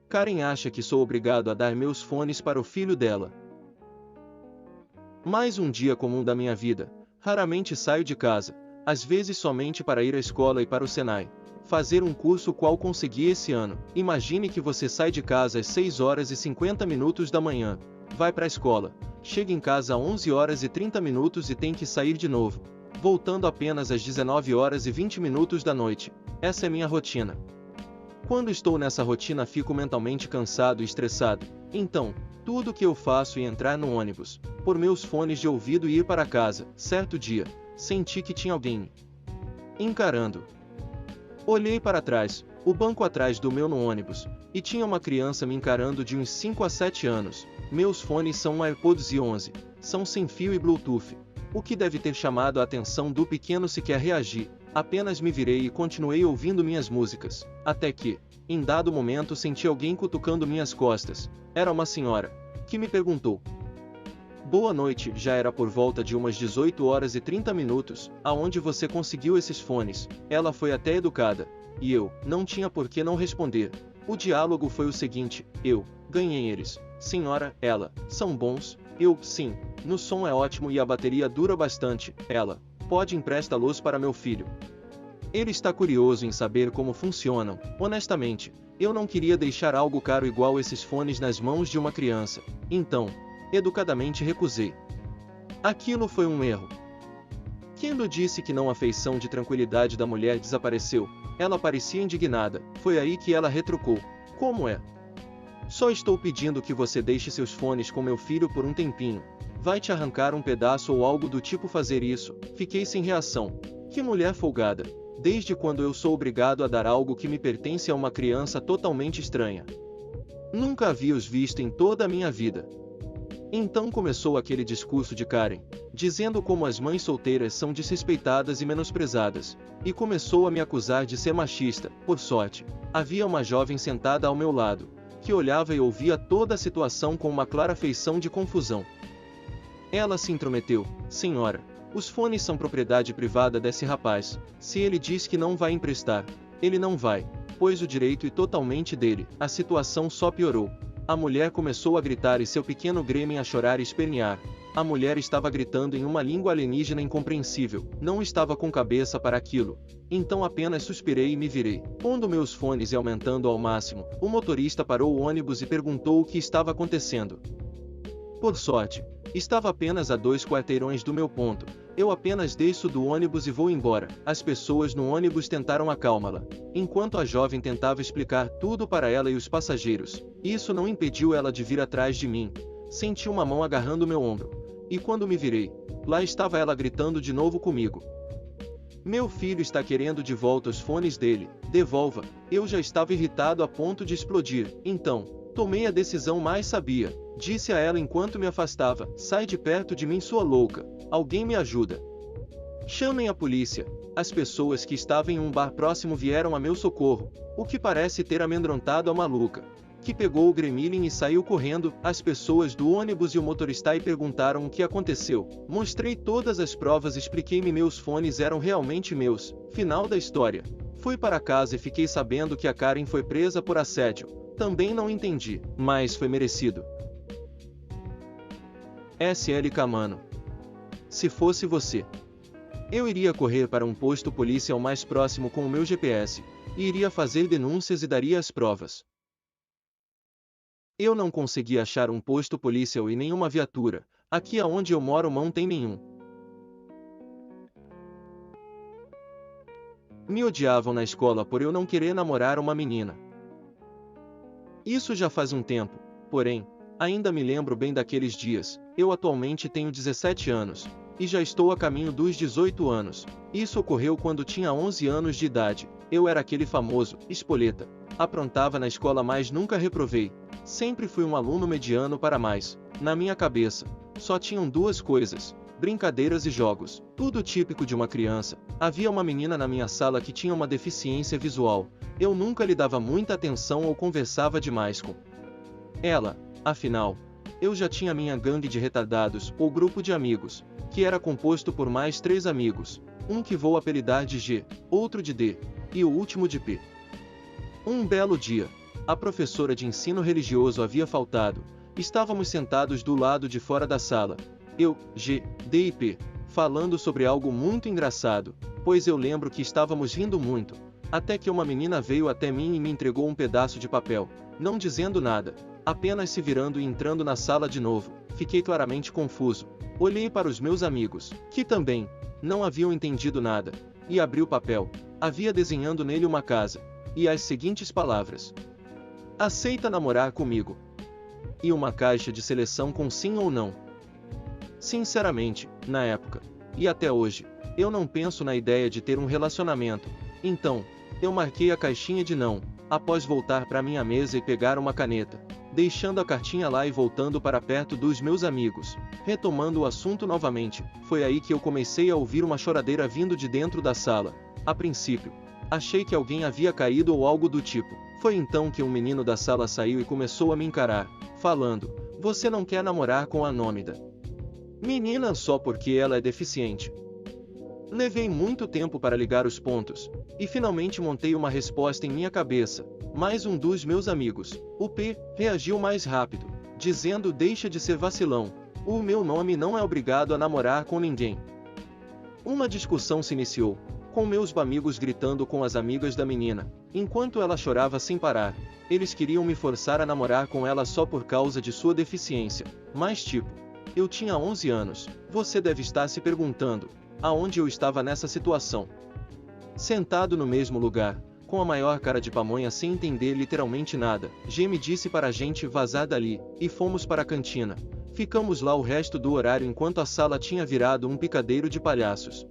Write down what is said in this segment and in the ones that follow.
Karen acha que sou obrigado a dar meus fones para o filho dela. Mais um dia comum da minha vida. Raramente saio de casa, às vezes somente para ir à escola e para o Senai. Fazer um curso qual consegui esse ano. Imagine que você sai de casa às 6 horas e 50 minutos da manhã, vai para a escola, chega em casa às 11 horas e 30 minutos e tem que sair de novo, voltando apenas às 19 horas e 20 minutos da noite. Essa é minha rotina. Quando estou nessa rotina fico mentalmente cansado e estressado. Então, tudo que eu faço é entrar no ônibus, pôr meus fones de ouvido e ir para casa. Certo dia, senti que tinha alguém me encarando. Olhei para trás, o banco atrás do meu no ônibus, e tinha uma criança me encarando de uns 5 a 7 anos. Meus fones são um AirPods 11, são sem fio e Bluetooth. O que deve ter chamado a atenção do pequeno sequer reagi, apenas me virei e continuei ouvindo minhas músicas, até que, em dado momento senti alguém cutucando minhas costas. Era uma senhora, que me perguntou: "Boa noite", já era por volta de umas 18 horas e 30 minutos, "aonde você conseguiu esses fones?" Ela foi até educada, e eu, não tinha por que não responder. O diálogo foi o seguinte: "Eu ganhei eles, senhora." Ela: "São bons?" Eu: "Sim, no som é ótimo e a bateria dura bastante." Ela: "Pode emprestá-los para meu filho. Ele está curioso em saber como funcionam." Honestamente, eu não queria deixar algo caro igual esses fones nas mãos de uma criança, então, educadamente recusei. Aquilo foi um erro. Quando disse que não, a feição de tranquilidade da mulher desapareceu. Ela parecia indignada. Foi aí que ela retrucou: "Como é? Só estou pedindo que você deixe seus fones com meu filho por um tempinho. Vai te arrancar um pedaço ou algo do tipo fazer isso." Fiquei sem reação. Que mulher folgada! Desde quando eu sou obrigado a dar algo que me pertence a uma criança totalmente estranha? Nunca havia os visto em toda a minha vida. Então começou aquele discurso de Karen, dizendo como as mães solteiras são desrespeitadas e menosprezadas, e começou a me acusar de ser machista. Por sorte, havia uma jovem sentada ao meu lado, que olhava e ouvia toda a situação com uma clara feição de confusão. Ela se intrometeu: "Senhora, os fones são propriedade privada desse rapaz. Se ele diz que não vai emprestar, ele não vai, pois o direito é totalmente dele." A situação só piorou. A mulher começou a gritar e seu pequeno Grêmio a chorar e espernear. A mulher estava gritando em uma língua alienígena incompreensível. Não estava com cabeça para aquilo. Então apenas suspirei e me virei. Pondo meus fones e aumentando ao máximo, o motorista parou o ônibus e perguntou o que estava acontecendo. Por sorte, estava apenas a 2 quarteirões do meu ponto. Eu apenas desço do ônibus e vou embora. As pessoas no ônibus tentaram acalmá-la, enquanto a jovem tentava explicar tudo para ela e os passageiros. Isso não impediu ela de vir atrás de mim. Senti uma mão agarrando meu ombro. E quando me virei, lá estava ela gritando de novo comigo: "Meu filho está querendo de volta os fones dele, devolva." Eu já estava irritado a ponto de explodir. Então, tomei a decisão mais sábia. Disse a ela enquanto me afastava: "Sai de perto de mim, sua louca. Alguém me ajuda. Chamem a polícia." As pessoas que estavam em um bar próximo vieram a meu socorro, o que parece ter amedrontado a maluca, que pegou o gremlin e saiu correndo. As pessoas do ônibus e o motorista e perguntaram o que aconteceu. Mostrei todas as provas e expliquei-me meus fones eram realmente meus. Final da história. Fui para casa e fiquei sabendo que a Karen foi presa por assédio. Também não entendi, mas foi merecido. SLK mano. Se fosse você, eu iria correr para um posto policial mais próximo com o meu GPS, e iria fazer denúncias e daria as provas. Eu não consegui achar um posto policial e nenhuma viatura. Aqui aonde eu moro não tem nenhum. Me odiavam na escola por eu não querer namorar uma menina. Isso já faz um tempo, porém, ainda me lembro bem daqueles dias. Eu atualmente tenho 17 anos, e já estou a caminho dos 18 anos. Isso ocorreu quando tinha 11 anos de idade. Eu era aquele famoso espoleta. Aprontava na escola mas nunca reprovei. Sempre fui um aluno mediano para mais. Na minha cabeça, só tinham duas coisas: brincadeiras e jogos. Tudo típico de uma criança. Havia uma menina na minha sala que tinha uma deficiência visual. Eu nunca lhe dava muita atenção ou conversava demais com ela. Afinal, eu já tinha minha gangue de retardados, ou grupo de amigos, que era composto por mais 3 amigos. Um que vou apelidar de G, outro de D, e o último de P. Um belo dia, A professora de ensino religioso havia faltado. Estávamos sentados do lado de fora da sala. Eu, G, D e P, falando sobre algo muito engraçado, pois eu lembro que estávamos rindo muito, até que uma menina veio até mim e me entregou um pedaço de papel, não dizendo nada, apenas se virando e entrando na sala de novo. Fiquei claramente confuso. Olhei para os meus amigos, que também não haviam entendido nada, e abri o papel. Havia desenhando nele uma casa, e as seguintes palavras: aceita namorar comigo? E uma caixa de seleção com sim ou não. Sinceramente, na época, e até hoje, eu não penso na ideia de ter um relacionamento. Então, eu marquei a caixinha de não, após voltar para minha mesa e pegar uma caneta, deixando a cartinha lá e voltando para perto dos meus amigos. Retomando o assunto novamente, foi aí que eu comecei a ouvir uma choradeira vindo de dentro da sala. A princípio, achei que alguém havia caído ou algo do tipo. Foi então que um menino da sala saiu e começou a me encarar, falando: você não quer namorar com a Nômida menina só porque ela é deficiente? Levei muito tempo para ligar os pontos, e finalmente montei uma resposta em minha cabeça. Mais um dos meus amigos, o P, reagiu mais rápido, dizendo: deixa de ser vacilão, o meu nome não é obrigado a namorar com ninguém. Uma discussão se iniciou, com meus amigos gritando com as amigas da menina, enquanto ela chorava sem parar. Eles queriam me forçar a namorar com ela só por causa de sua deficiência, mas tipo, eu tinha 11 anos, você deve estar se perguntando, aonde eu estava nessa situação? Sentado no mesmo lugar, com a maior cara de pamonha sem entender literalmente nada, G me disse para a gente vazar dali, e fomos para a cantina. Ficamos lá o resto do horário enquanto a sala tinha virado um picadeiro de palhaços.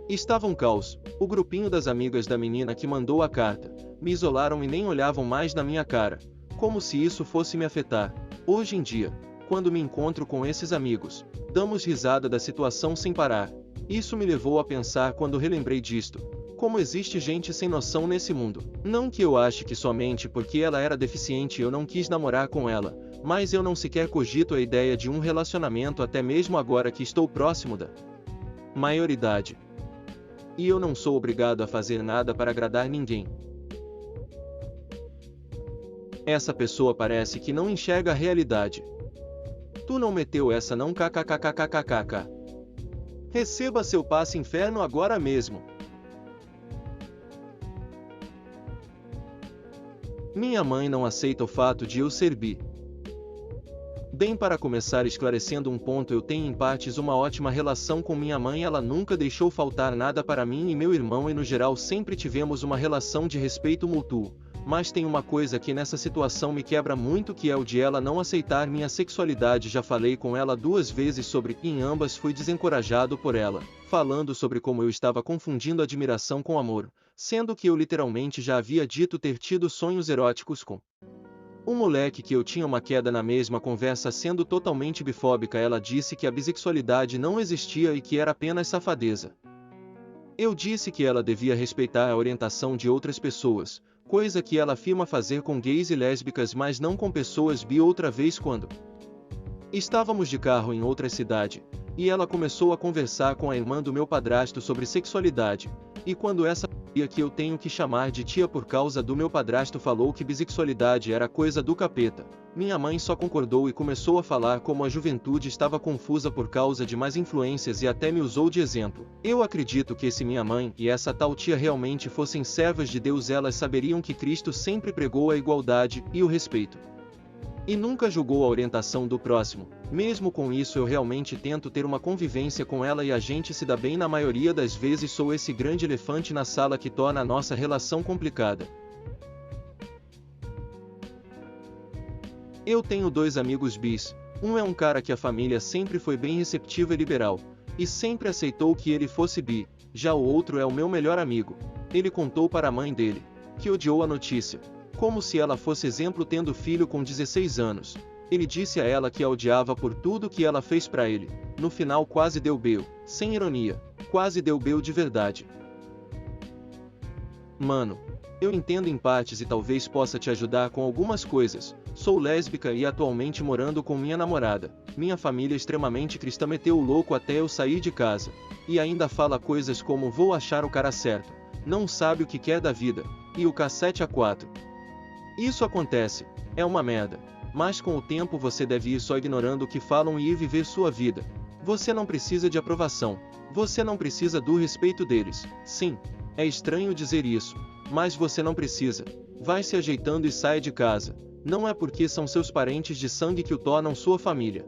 Estava um caos. O grupinho das amigas da menina que mandou a carta me isolaram e nem olhavam mais na minha cara, como se isso fosse me afetar. Hoje em dia, quando me encontro com esses amigos, damos risada da situação sem parar. Isso me levou a pensar quando relembrei disto. Como existe gente sem noção nesse mundo. Não que eu ache que somente porque ela era deficiente eu não quis namorar com ela, mas eu não sequer cogito a ideia de um relacionamento até mesmo agora que estou próximo da maioridade. E eu não sou obrigado a fazer nada para agradar ninguém. Essa pessoa parece que não enxerga a realidade. Tu não meteu essa não kkkkkkk. Receba seu passe inferno agora mesmo. Minha mãe não aceita o fato de eu ser bi. Bem, para começar esclarecendo um ponto, eu tenho em partes uma ótima relação com minha mãe. Ela nunca deixou faltar nada para mim e meu irmão e no geral sempre tivemos uma relação de respeito mútuo. Mas tem uma coisa que nessa situação me quebra muito, que é o de ela não aceitar minha sexualidade. Já falei com ela 2 vezes sobre, e em ambas fui desencorajado por ela, falando sobre como eu estava confundindo admiração com amor, sendo que eu literalmente já havia dito ter tido sonhos eróticos com um moleque que eu tinha uma queda. Na mesma conversa, sendo totalmente bifóbica, ela disse que a bissexualidade não existia e que era apenas safadeza. Eu disse que ela devia respeitar a orientação de outras pessoas, coisa que ela afirma fazer com gays e lésbicas, mas não com pessoas bi. Outra vez, quando estávamos de carro em outra cidade, e ela começou a conversar com a irmã do meu padrasto sobre sexualidade, e quando essa que eu tenho que chamar de tia por causa do meu padrasto falou que bissexualidade era coisa do capeta, minha mãe só concordou e começou a falar como a juventude estava confusa por causa de más influências e até me usou de exemplo. Eu acredito que se minha mãe e essa tal tia realmente fossem servas de Deus, elas saberiam que Cristo sempre pregou a igualdade e o respeito, e nunca julgou a orientação do próximo. Mesmo com isso, eu realmente tento ter uma convivência com ela e a gente se dá bem. Na maioria das vezes sou esse grande elefante na sala que torna a nossa relação complicada. Eu tenho 2 amigos bis. Um é um cara que a família sempre foi bem receptiva e liberal, e sempre aceitou que ele fosse bi. Já o outro é o meu melhor amigo. Ele contou para a mãe dele, que odiou a notícia, como se ela fosse exemplo tendo filho com 16 anos. Ele disse a ela que a odiava por tudo que ela fez pra ele. No final quase deu beu, sem ironia, quase deu beu de verdade. Mano, eu entendo em partes e talvez possa te ajudar com algumas coisas. Sou lésbica e atualmente morando com minha namorada. Minha família extremamente cristã meteu o louco até eu sair de casa. E ainda fala coisas como vou achar o cara certo, não sabe o que quer da vida, e o cacete a 4. Isso acontece, é uma merda. Mas com o tempo você deve ir só ignorando o que falam e ir viver sua vida. Você não precisa de aprovação. Você não precisa do respeito deles. Sim, é estranho dizer isso, mas você não precisa. Vai se ajeitando e saia de casa. Não é porque são seus parentes de sangue que o tornam sua família.